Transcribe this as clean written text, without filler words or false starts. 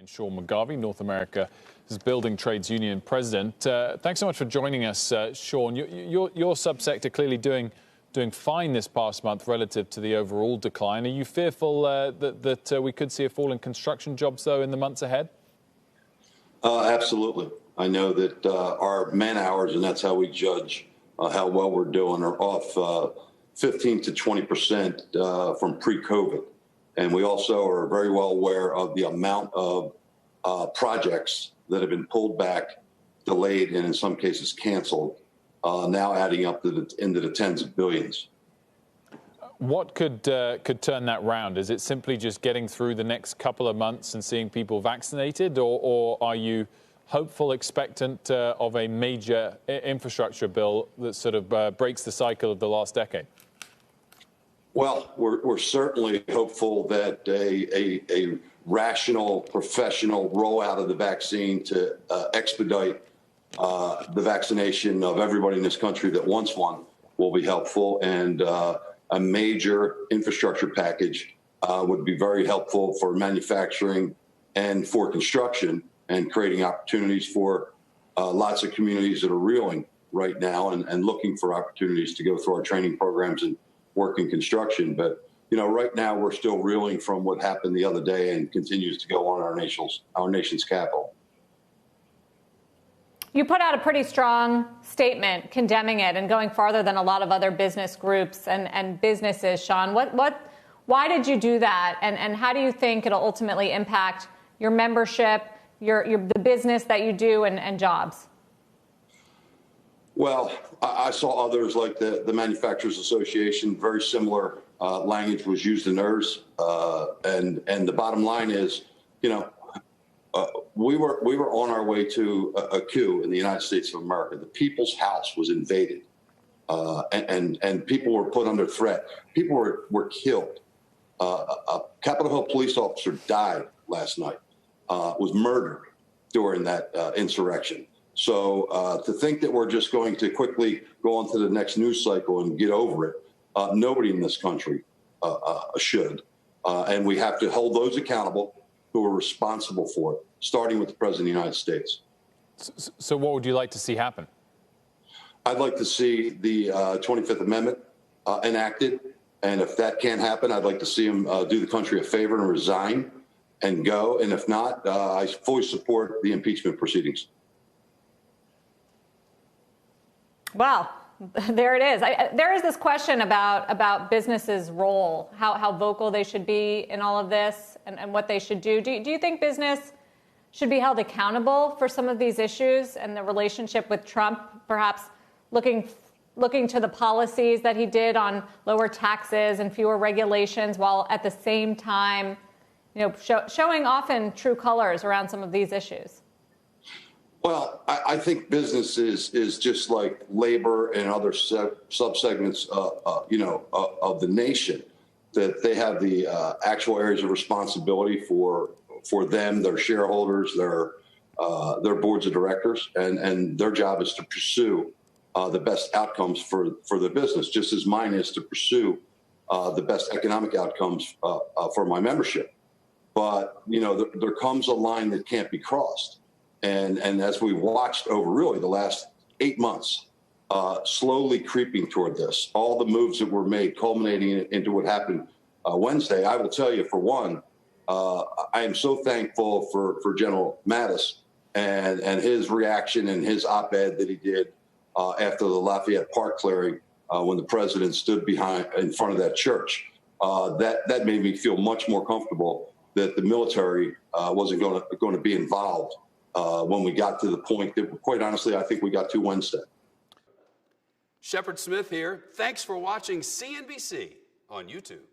Sean McGarvey, North America's Building Trades Union President. Thanks so much for joining us, Sean. Your subsector clearly doing fine this past month relative to the overall decline. Are you fearful that we could see a fall in construction jobs, though, in the months ahead? Absolutely. I know that our man hours, and that's how we judge how well we're doing, are off 15 to 20% from pre-COVID. And we also are very well aware of the amount of projects that have been pulled back, delayed, and in some cases canceled, now adding up into the tens of billions. What could turn that round? Is it simply just getting through the next couple of months and seeing people vaccinated, or are you hopeful, expectant of a major infrastructure bill that sort of breaks the cycle of the last decade? Well, we're certainly hopeful that a rational, professional rollout of the vaccine to expedite the vaccination of everybody in this country that wants one will be helpful, and a major infrastructure package would be very helpful for manufacturing and for construction, and creating opportunities for lots of communities that are reeling right now and looking for opportunities to go through our training programs and work in construction. But, you know, right now we're still reeling from what happened the other day and continues to go on our nation's capital. You put out a pretty strong statement condemning it and going farther than a lot of other business groups and businesses, Sean. Why did you do that? And how do you think it'll ultimately impact your membership, the business that you do, and jobs? Well, I saw others like the Manufacturers Association. Very similar language was used in theirs. And the bottom line is, you know, we were on our way to a coup in the United States of America. The people's house was invaded, and people were put under threat. People were killed. A Capitol Hill police officer died last night, was murdered during that insurrection. So to think that we're just going to quickly go on to the next news cycle and get over it, nobody in this country should. And we have to hold those accountable who are responsible for it, starting with the President of the United States. So what would you like to see happen? I'd like to see the 25th Amendment enacted. And if that can't happen, I'd like to see him do the country a favor and resign and go. And if not, I fully support the impeachment proceedings. Well, there it is. There is this question about businesses' role, how vocal they should be in all of this, and what they should do. Do you think business should be held accountable for some of these issues and the relationship with Trump, perhaps looking to the policies that he did on lower taxes and fewer regulations, while at the same time, you know, showing often true colors around some of these issues? Well, I think business is just like labor and other subsegments, of the nation, that they have the actual areas of responsibility for them, their shareholders, their boards of directors, and their job is to pursue the best outcomes for the business, just as mine is to pursue the best economic outcomes for my membership. But, you know, there comes a line that can't be crossed. And as we watched over really the last 8 months, slowly creeping toward this, all the moves that were made culminating into what happened Wednesday, I will tell you, for one, I am so thankful for General Mattis and his reaction and his op-ed that he did after the Lafayette Park clearing when the president stood in front of that church. That made me feel much more comfortable that the military wasn't going to be involved when we got to the point that, quite honestly, I think we got to Wednesday. Shepard Smith here. Thanks for watching CNBC on YouTube.